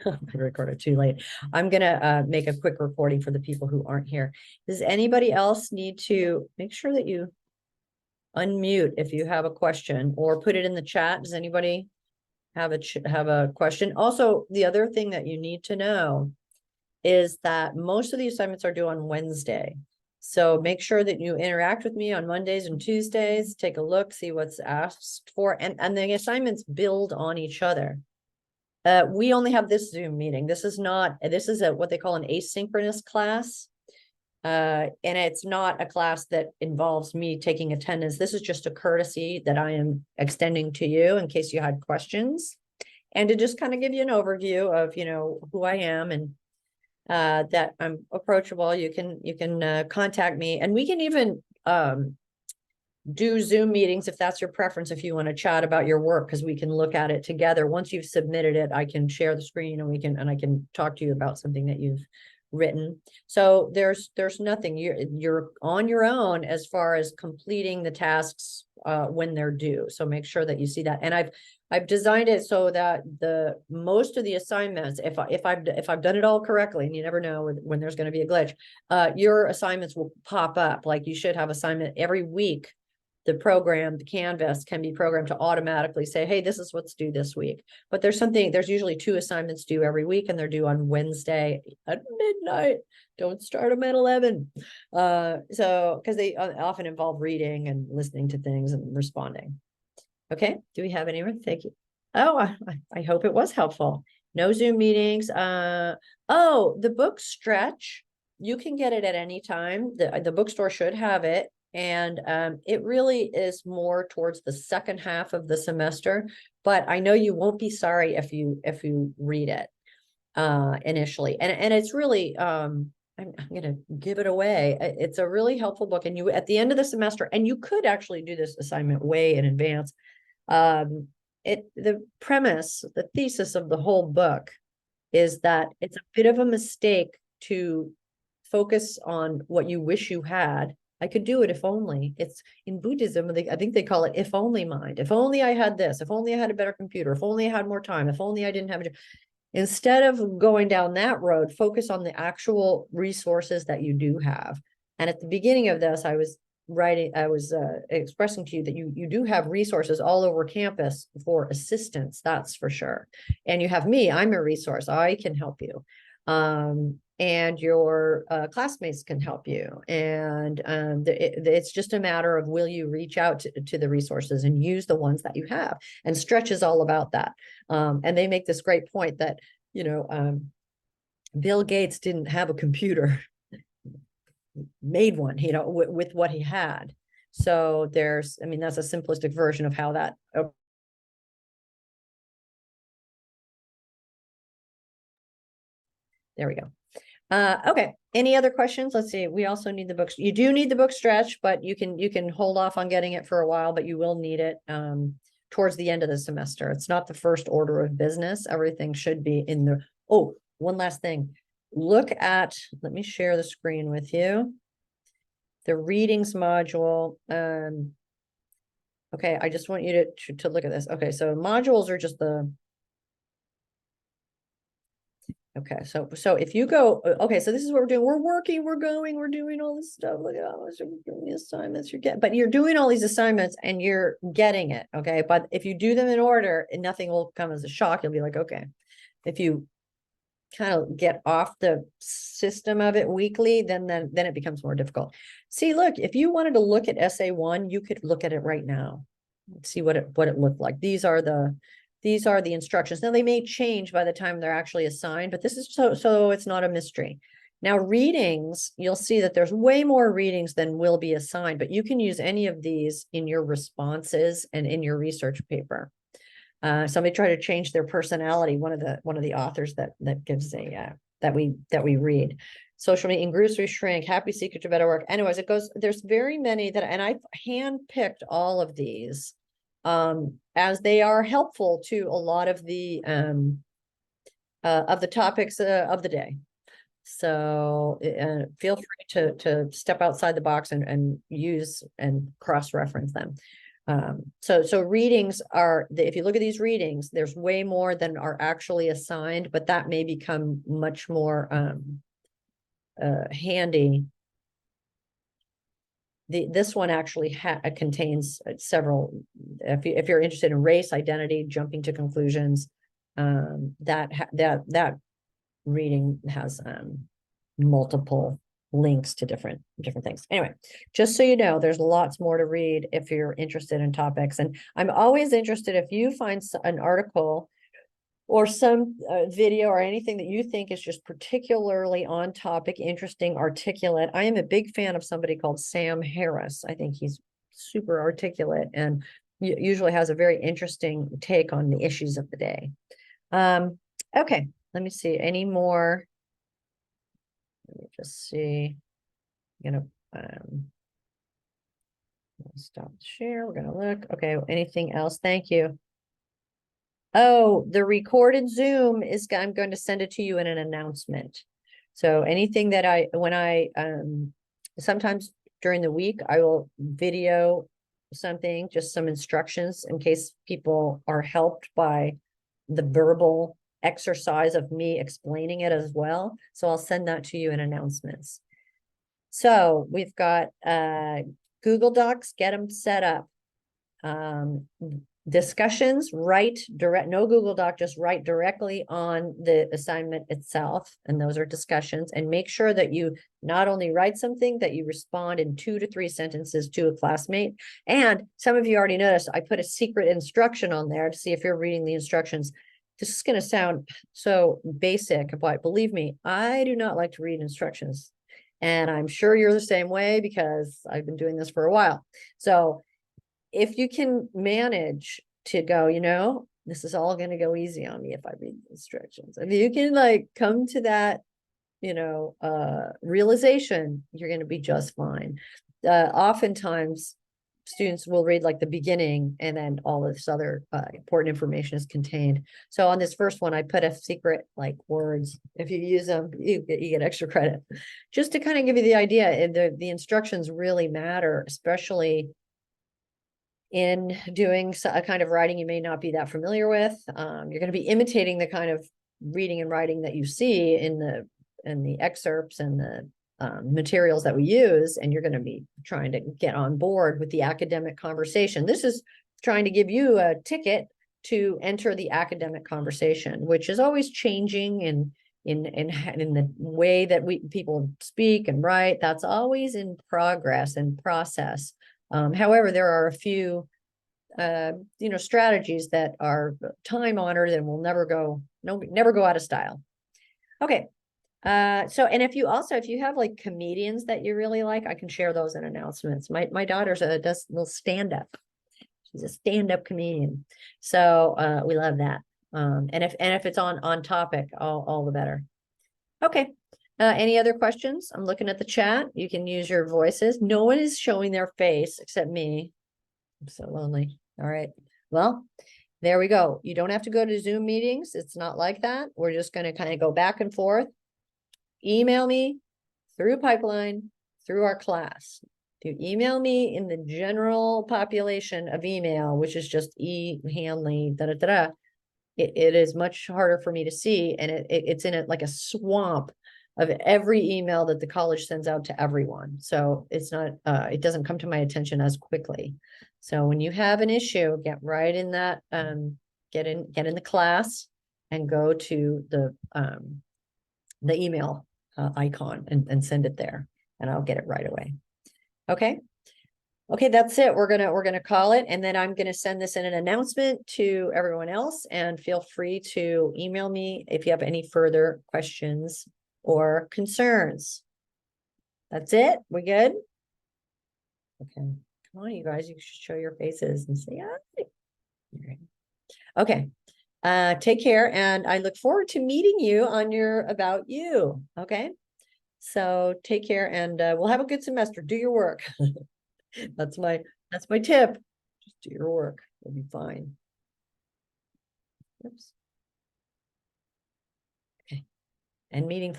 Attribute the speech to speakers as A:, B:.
A: I recorded too late. I'm gonna make a quick recording for the people who aren't here. Does anybody else need to make sure that you unmute if you have a question or put it in the chat? Does anybody have a question? Also, the other thing that you need to know is that most of the assignments are due on Wednesday. So make sure that you interact with me on Mondays and Tuesdays, take a look, see what's asked for, and the assignments build on each other. We only have this Zoom meeting. This is what they call an asynchronous class. And it's not a class that involves me taking attendance. This is just a courtesy that I am extending to you in case you had questions. And to just kind of give you an overview of, who I am and that I'm approachable. You can contact me, and we can even do Zoom meetings if that's your preference, if you want to chat about your work, because we can look at it together. Once you've submitted it, I can share the screen and I can talk to you about something that you've written. So there's nothing, you're on your own as far as completing the tasks when they're due. So make sure that you see that. And I've designed it so that most of the assignments, if I've done it all correctly, and you never know when there's going to be a glitch, your assignments will pop up. Like you should have assignment every week. The Canvas can be programmed to automatically say, hey, this is what's due this week. But there's usually 2 assignments due every week, and they're due on Wednesday at midnight. Don't start them at 11. So, because they often involve reading and listening to things and responding. Okay, do we have anyone? Thank you. Oh, I hope it was helpful. No Zoom meetings. The book Stretch, you can get it at any time. The bookstore should have it. And it really is more towards the second half of the semester, but I know you won't be sorry if you read it initially. And it's really I'm gonna give it away. It's a really helpful book, and you at the end of the semester, and you could actually do this assignment way in advance. The premise, the thesis of the whole book is that it's a bit of a mistake to focus on what you wish you had. I could do it if only. It's in Buddhism, I think they call it if only mind. If only I had this, if only I had a better computer, if only I had more time, if only I didn't have instead of going down that road, focus on the actual resources that you do have. And at the beginning of this, I was expressing to you that you do have resources all over campus for assistance, that's for sure. And you have me, I'm a resource, I can help you. And your classmates can help you. And it's just a matter of, will you reach out to the resources and use the ones that you have? And Stretch is all about that. And they make this great point that, Bill Gates didn't have a computer, made one, with what he had. So that's a simplistic version of how that. There we go. Okay. Any other questions? Let's see. We also need the books. You do need the book Stretch, but you can hold off on getting it for a while, but you will need it towards the end of the semester. It's not the first order of business. Everything should be in the. Oh, one last thing. Let me share the screen with you. The readings module. Okay, I just want you to look at this. Okay, so modules are just the. Okay, so if you go, okay, so this is what we're doing. We're working, we're doing all this stuff. Look at all this, the assignments but you're doing all these assignments and you're getting it. Okay, but if you do them in order, nothing will come as a shock. You'll be like, okay. If you kind of get off the system of it weekly, then it becomes more difficult. See, look, if you wanted to look at SA1, you could look at it right now. See what it looked like. These are the instructions. Now they may change by the time they're actually assigned, but this is so it's not a mystery. Now readings, you'll see that there's way more readings than will be assigned, but you can use any of these in your responses and in your research paper. Somebody tried to change their personality. One of the authors that gives that we read. Social media, in groups we shrink, happy secret to better work. Anyways, it goes, there's very many and I've handpicked all of these as they are helpful to a lot of the topics of the day. So feel free to step outside the box and use and cross-reference them. So readings are, if you look at these readings, there's way more than are actually assigned, but that may become much more handy. This one actually contains several, if you're interested in race, identity, jumping to conclusions, that reading has multiple links to different things. Anyway, just so you know, there's lots more to read if you're interested in topics. And I'm always interested if you find an article or some video or anything that you think is just particularly on topic, interesting, articulate. I am a big fan of somebody called Sam Harris. I think he's super articulate and usually has a very interesting take on the issues of the day. Okay, let me see. Any more? Let me just see. I'm gonna stop the share. We're gonna look. Okay, anything else? Thank you. Oh, the recorded Zoom is, I'm going to send it to you in an announcement. So anything that when I sometimes during the week, I will video something, just some instructions in case people are helped by the verbal exercise of me explaining it as well. So I'll send that to you in announcements. So we've got Google Docs, get them set up. Discussions, no Google Doc, just write directly on the assignment itself. And those are discussions, and make sure that you not only write something, that you respond in 2 to 3 sentences to a classmate. And some of you already noticed, I put a secret instruction on there to see if you're reading the instructions. This is going to sound so basic, but believe me, I do not like to read instructions. And I'm sure you're the same way because I've been doing this for a while. So if you can manage to go, this is all going to go easy on me if I read the instructions. If you can come to that, realization, you're going to be just fine. Oftentimes students will read the beginning, and then all of this other important information is contained. So on this first one, I put a secret words. If you use them, you get extra credit. Just to kind of give you the idea, the instructions really matter, especially in doing a kind of writing you may not be that familiar with. You're going to be imitating the kind of reading and writing that you see in the excerpts and the materials that we use, and you're going to be trying to get on board with the academic conversation. This is trying to give you a ticket to enter the academic conversation, which is always changing in the way that people speak and write. That's always in progress and process. However, there are a few, strategies that are time honored and will never go out of style. Okay. And if you have comedians that you really like, I can share those in announcements. My daughter's does little stand-up. She's a stand-up comedian. So, we love that. And if it's on topic, all the better. Okay. Any other questions? I'm looking at the chat. You can use your voices. No one is showing their face except me. I'm so lonely. All right. Well, there we go. You don't have to go to Zoom meetings. It's not like that. We're just going to kind of go back and forth. Email me through Pipeline, through our class. If you email me in the general population of email, which is just Handley, it is much harder for me to see. And it's in it like a swamp of every email that the college sends out to everyone. So it's not, it doesn't come to my attention as quickly. So when you have an issue, get right in that, get in the class and go to the email icon and send it there, and I'll get it right away. Okay. Okay, that's it. We're gonna call it, and then I'm gonna send this in an announcement to everyone else, and feel free to email me if you have any further questions or concerns. That's it. We good? Okay. Come on, you guys. You should show your faces and say hi. Okay. Take care, and I look forward to meeting you on your About You. Okay. So take care, and we'll have a good semester. Do your work. That's my tip. Just do your work. You'll be fine. Oops. Okay. And meeting for